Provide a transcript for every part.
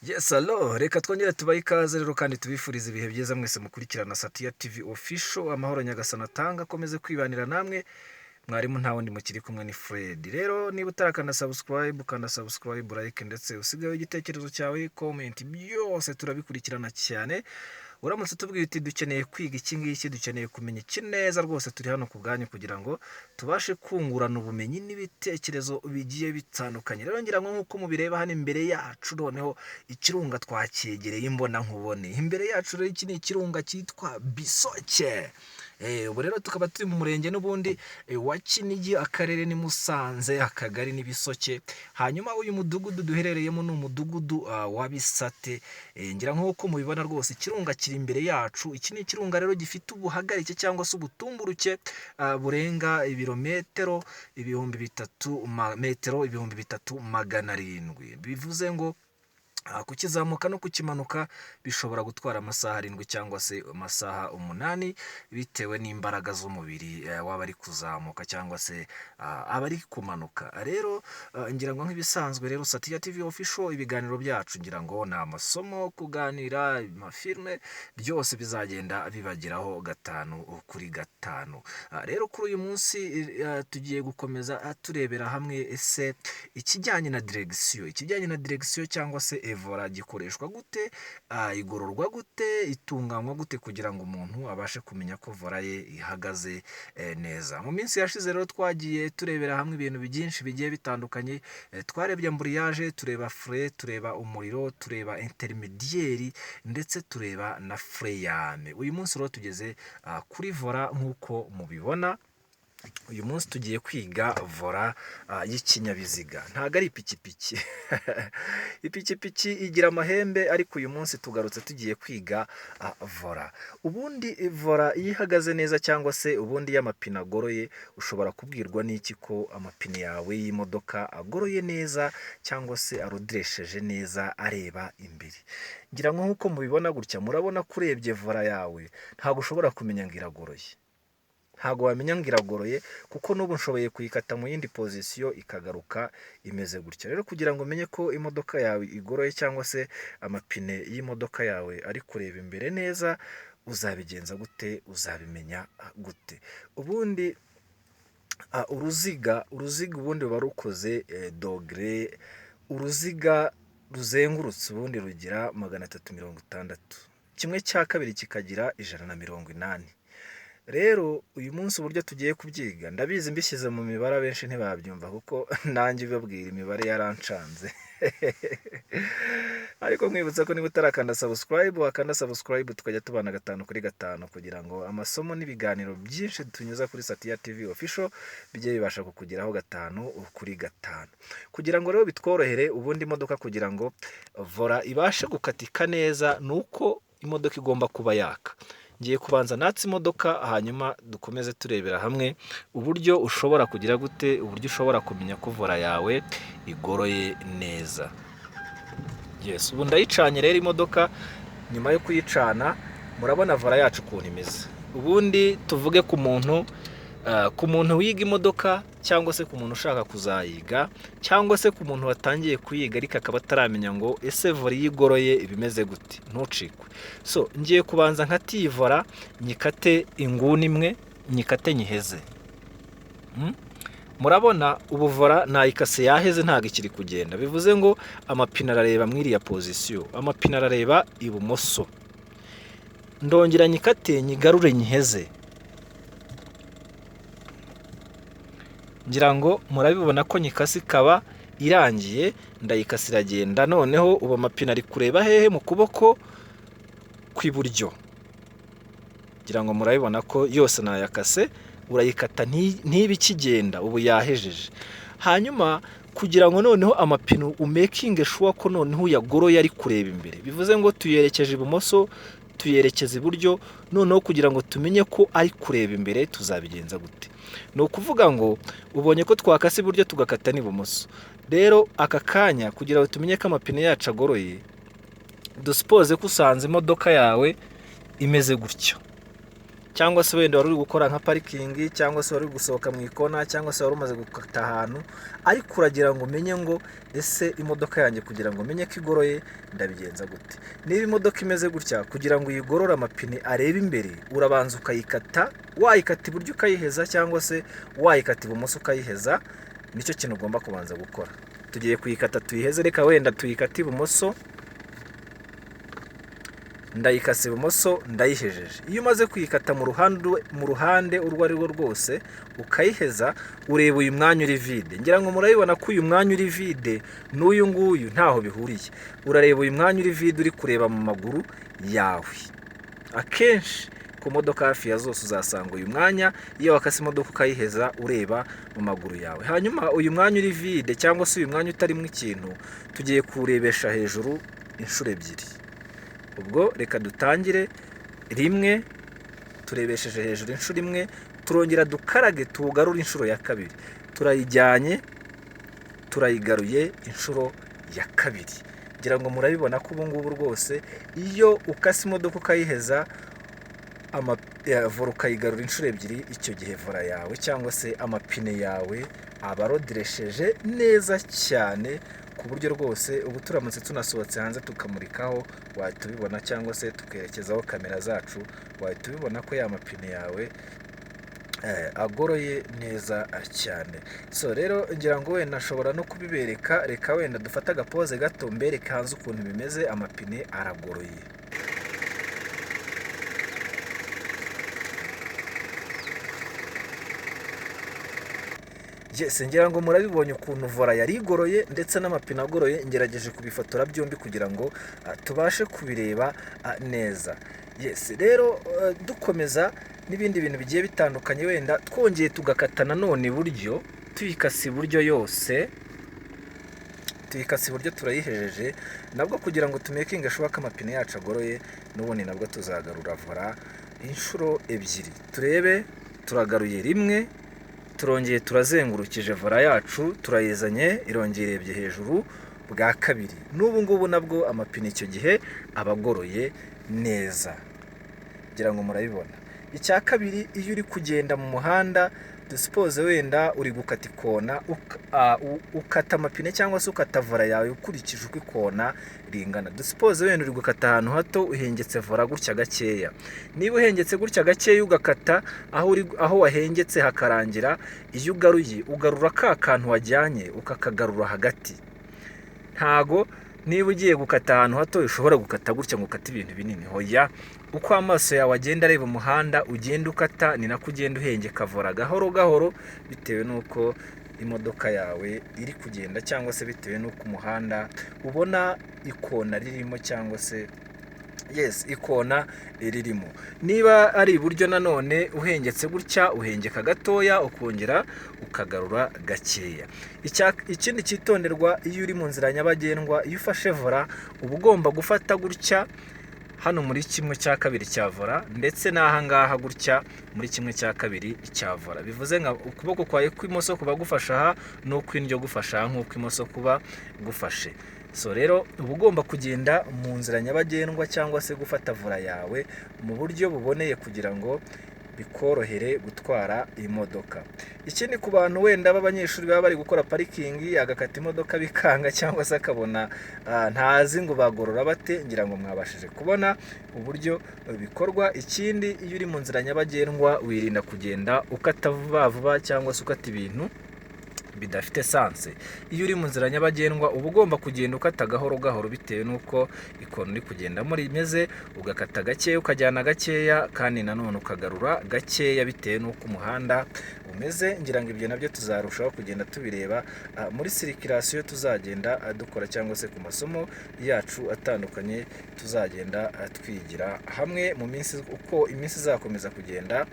Yes, hello. Reka twongere tubahe ikaze rero kandi tubifurize ibihe byiza mwese mukurikirana Satya TV official. Amahoro Nyagasani atanga akomeze kwibanira namwe. Mwarimu nta wundi mukiri kumwe ni Fred. Rero niba utarakanda subscribe, ukanda subscribe, like ndetse usigaye igitekerezo cyawe, comment byose turabikurikirana cyane. Uramutse tubwiye uti dukeneye kwiga iki ngiki, dukeneye kumenya iki neza, rwose turi hano ku bwanyu kugira ngo tubashe kungurana ubumenyi n'ibitekerezo bigiye bitandukanye. Rero ngira ngo nk'uko mubireba hano imbere yacu, noneho ikirunga twacyegereye imbona nkubone. Imbere yacu rero iki ni ikirunga cyitwa Bisoke. Ubu rero tukaba turi mu murenge n'ubundi wa Kinigi, akarere ni Musanze, akagari ni Bisoke. Hanyuma uyu mudugudu duherereyemo ni umudugudu wa Bisate. Ngira nk'uko mubibona rwose ikirunga kiri imbere yacu. Iki ni ikirunga rero gifite ubuhagarike cyangwa se ubutumburuke burenga ibirometero ibihumbi bitatu magana arindwi. Bivuze ngo kukizamuka no kukimanuka bishobora gutwara amasaha 7 cyangwa se amasaha 8 bitewe n'imbaraga z'umubiri waba ari kuzamuka cyangwa se abari kumanuka. Rero ngira ngo nk'ibisanzwe rero Satya TV official, ibiganiro byacu ngira ngo ni amasomo, kuganira, amafilme, byose bizagenda bibageraho 5 kuri 5. Rero kuri uyu munsi tugiye gukomeza turebera hamwe ese ikijyanye na direction cyangwa se evora gikoreshwa gute, igororwa gute, itunganywa gute kugira ngo umuntu abashe kumenya ko vora ye ihagaze neza. Mu minsi yashize rero twagiye turebera hamwe ibintu byinshi bigiye bitandukanye. Twarebye ambrillage, tureba frein, tureba umuriro, tureba intermediaire ndetse tureba na freyame. Uyu munsi rero tugeze kuri vora nk'uko mubibona. Uyu munsi tugiye kwiga vora y'ikinyabiziga, ntago ari ipikipiki. Ipikipiki igira amahembe, ariko uyu munsi tugarutse tugiye kwiga vora. Ubundi vora iyo ihagaze neza cyangwa se ubundi y'amapine agoroye, ushobora kubwirwa n'iki ko amapine yawe y'imodoka agoroye neza cyangwa se arudiresheje neza areba imbere. Ngira ngo nk'uko mubibona gutya, murabona ko urebye vora yawe ntago ushobora kumenya ngo iragoroye. Ntago wamenya ngo iragoroye kuko n'ubu nshoboye kuyikata mu yindi position ikagaruka imeze gutya. Rero kugira ngo umenye ko imodoka yawe igoroye cyangwa se amapine y'imodoka yawe ari kureba imbere neza, uzabigenza gute? Uzabimenya gute? Ubundi uruziga ubundi ruba rukoze dogere. Uruziga ruzengurutse ubundi rugira 360, kimwe cya kabiri kikagira 180. Rero uyu munsi uburyo tugiye kubyiga, ndabizi mbishyize mu mibare benshi ntibabyumva kuko nanjye ubabwira imibare yarancanze. Ariko mwibutsa ko niba utarakanda subscribe, wakanda subscribe tukajya tubana 5 kuri 5 kugira ngo amasomo n'ibiganiro byinshi tunyuza kuri Satya TV official bijye bibasha kukugeraho 5 kuri 5. Kugira ngo rero bitworohere, ubundi imodoka kugira ngo vora ibashe gukatika neza nuko imodoka igomba kuba yaka. Ngiye kubanza natse imodoka, hanyuma dukomeze turebera hamwe uburyo ushobora kugira gute, uburyo ushobora kumenya ko vora yawe igoroye neza. Yes, ubu ndayicanye rero imodoka. Nyuma yo kuyicana murabona vora yacu ukuntu imeze. Ubundi tuvuge ku muntu wiga imodoka cyangwa se ku muntu ushaka kuzayiga cyangwa se ku muntu watangiye kuyiga ariko akaba ataramenya ngo ese vora igoroye ibimeze gute, ntucikwe. So ngiye kubanza nkati vora, nyikate inguni imwe, nyikate nyiheze. Murabona ubu vora nayikase yaheze, ntago ikiri kugenda. Bivuze ngo amapine arareba mwiriya position, amapine arareba ibumoso. Ndongera nyikate nyigarure nyiheze. Ngira ngo murabibona ko nyikasi kaba irangiye, ndayikasi iragenda. Noneho ubu amapine ari kureba hehe? Mu kuboko kw'iburyo. Ngira ngo murabibona ko yose nayakase. Urayikata ntibi kigenda, ubu yahejeje. Hanyuma kugira ngo noneho amapine umakinge sure ko noneho yagoroye ari kureba imbere, bivuze ngo tuyerekeje ibumoso, tuyerekeza iburyo. Noneho kugira ngo tumenye ko ari kureba imbere tuzabigenza gute? No kuvuga ngo ubonye ko twakase iburyo tugakata n'ibumoso. Rero aka kanya kugira ngo tumenye ko amapine yacu agoroye, dusuppose ko usanze imodoka yawe imeze gutyo. cyangwa se wenda wari uri gukora nka parikingi, cyangwa se wari uri gusohoka mu ikona, cyangwa se wari umaze gukata ahantu, ariko uragira ngo umenye ngo ese imodoka yanjye kugira ngo umenye ko igoroye ndabigenza gute? Niba imodoka imeze gutya, kugira ngo uyigorore amapine arebe imbere, urabanza ukayikata, wayikata iburyo ukayiheza cyangwa se wayikata ibumoso ukayiheza. Nicyo kintu ugomba kubanza gukora. Tugiye kuyikata tuyiheze, reka wenda tuyikate ibumoso, ndayikase ibumoso, ndayihejeje. Iyo umaze kuyikata mu ruhande urwo ari rwo rwose ukayiheza, ureba uyu mwanya uri vide. Ngira ngo murabibona ko uyu mwanya uri vide n'uyu nguyu ntaho bihuriye. Urareba uyu mwanya uri vide, uri kureba mu maguru yawe. Akenshi ku modoka hafi ya zose uzasanga uyu mwanya, iyo wakase imodoka ukayiheza ureba mu maguru yawe. Hanyuma uyu mwanya uri vide cyangwa se uyu mwanya utarimo ikintu, tugiye kuwurebesha hejuru inshuro ebyiri. Ubwo reka dutangire rimwe, turebesheje hejuru inshuro imwe, turongera dukarage tuwugarure inshuro ya kabiri. Turayijyanye, turayigaruye inshuro ya kabiri. Ngira ngo murabibona ko ubu ngubu rwose iyo ukase imodoka ukayiheza, vola ukayigarura inshuro ebyiri, icyo gihe vola yawe cyangwa se amapine yawe aba aroderesheje neza cyane, ku buryo rwose ubu turamutse tunasohotse hanze tukamurikaho wahita ubibona, cyangwa se tukerekezaho kamera zacu wahita ubibona ko ya mapine yawe agoroye neza cyane. So rero ngira ngo wenda nashobora no kubibereka, reka wenda dufate agapoze gato mbereke hanze ukuntu bimeze, amapine aragoroye. Yes, ngira ngo murabibonye ukuntu vola yari igoroye ndetse n'amapine agoroye. Ngerageje kubifotora byombi kugira ngo tubashe kubireba neza. Yes, rero dukomeza n'ibindi bintu bigiye bitandukanye, wenda twongeye tugakata nanone iburyo, tuyikase iburyo yose, tuyikase iburyo turayihejeje nabwo kugira ngo tumekinge shuwa ko amapine yacu agoroye. N'ubundi nabwo tuzagarura vola inshuro ebyiri, turebe turagaruye rimwe, turongeye turazengurukije vola yacu, turayizanye irongeye irebye hejuru bwa kabiri. N'ubu ngubu nabwo amapine icyo gihe aba agoroye neza, ngira ngo murabibona. Icya kabiri, iyo uri kugenda mu muhanda, dusipoze wenda uri gukata ikona, ukata amapine cyangwa se ukata vola yawe ukurikije uko ikona ringana. Dusipoze wenda uri gukata ahantu hato, uhengetse vola gutya gakeya. Niba uhengetse gutya gakeya ugakata aho wahengetse hakarangira, iyo ugaruye ugarura ka kantu wajyanye ukakagarura hagati. Ntago niba ugiye gukata ahantu hato ushobora gukata gutya ngo ukate ibintu binini, hoya. Uko amaso yawe agenda areba umuhanda ugenda ukata, ni nako ugenda uhengeka vola gahoro gahoro, bitewe n'uko imodoka yawe iri kugenda, cyangwa se bitewe n'uko umuhanda ubona ikona ririmo, cyangwa se yes ikona ririmo. Niba ari iburyo nanone uhengetse gutya, uhengeka gatoya ukongera ukagarura gakeya. Ikindi cyitonderwa, iyo uri mu nzira nyabagendwa, iyo ufashe vola uba ugomba gufata gutya hano muri 1/2 cya vola, ndetse n'aha ngaha gutya muri 1/2 cya vola. Bivuze nka ukuboko kwawe kw'imoso kuba gufasha aha, n'ukw'indyo gufasha nk'uko imoso kuba gufashe. So rero uba ugomba kugenda mu nzira nyabagendwa cyangwa se gufata vola yawe mu buryo buboneye kugira ngo bikorohere gutwara imodoka. Ikindi ku bantu wenda b'abanyeshuri baba bari gukora parikingi, agakata imodoka bikanga cyangwa se akabona ntazi ngo bagorora bate, ngira ngo mwabashije kubona uburyo bikorwa. Ikindi, iyo uri mu nzira nyabagendwa wirinda kugenda ukata vuba vuba cyangwa se ukata ibintu bidafite sanse. Iyo uri mu nzira nyabagendwa uba ugomba kugenda ukata gahoro gahoro, bitewe n'uko ikona uri kugendamo rimeze, ugakata gakeya ukajyana gakeya, kandi nanone ukagarura gakeya bitewe n'uko umuhanda umeze. Ngira ngo ibyo nabyo tuzarushaho kugenda tubireba muri sirikirasiyo tuzagenda dukora, cyangwa se ku masomo yacu atandukanye tuzagenda twigira hamwe mu minsi, uko iminsi izakomeza kugenda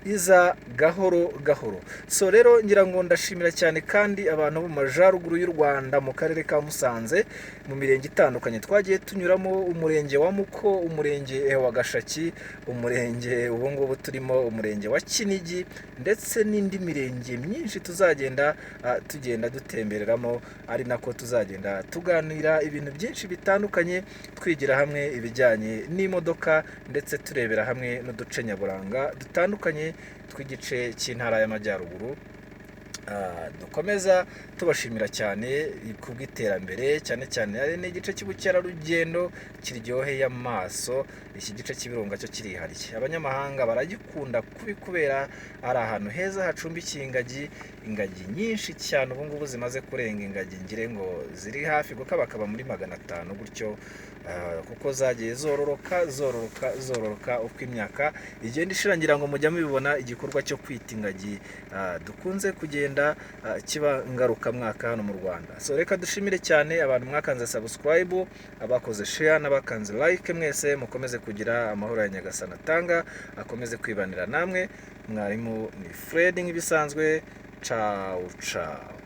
iza gahoro gahoro. So rero ngira ngo ndashimira cyane kandi abantu bo mu majyaruguru y'u Rwanda, mu karere ka Musanze, mu mirenge itandukanye twagiye tunyuramo, umurenge wa Muko, umurenge wa Gashaki, umurenge ubu ngubu turimo umurenge wa Kinigi, ndetse n'indi mirenge myinshi tuzagenda tugenda dutembereramo, ari nako tuzagenda tuganira ibintu byinshi bitandukanye, twigira hamwe ibijyanye n'imodoka ndetse turebera hamwe n'uduce nyaburanga dutandukanye tw'igice cy'intara y'Amajyaruguru. Dukomeza tubashimira cyane ku bw'iterambere, cyane cyane ari n'igice cy'ubukerarugendo kiryoheye amaso. Iki gice cy'ibirunga cyo kirihariye, abanyamahanga baragikunda kubera ari ahantu heza hacumbikiye ingagi nyinshi cyane. Ubu ngubu zimaze kurenga ingagi ngire ngo ziri hafi gukabakaba muri 500 gutyo, kuko zagiye zororoka uko imyaka igenda ishirangira ngo mujya mubibona igikorwa cyo kwita ingagi dukunze kugenda kiba ngarukamwaka hano mu Rwanda. So reka dushimire cyane abantu mwakanze subscribe, abakoze share n'abakanze like, mwese mukomeze kugira amahoro ya Nyagasani atanga akomeze kwibanira namwe. Mwarimu ni Fred nk'ibisanzwe. Ciao ciao.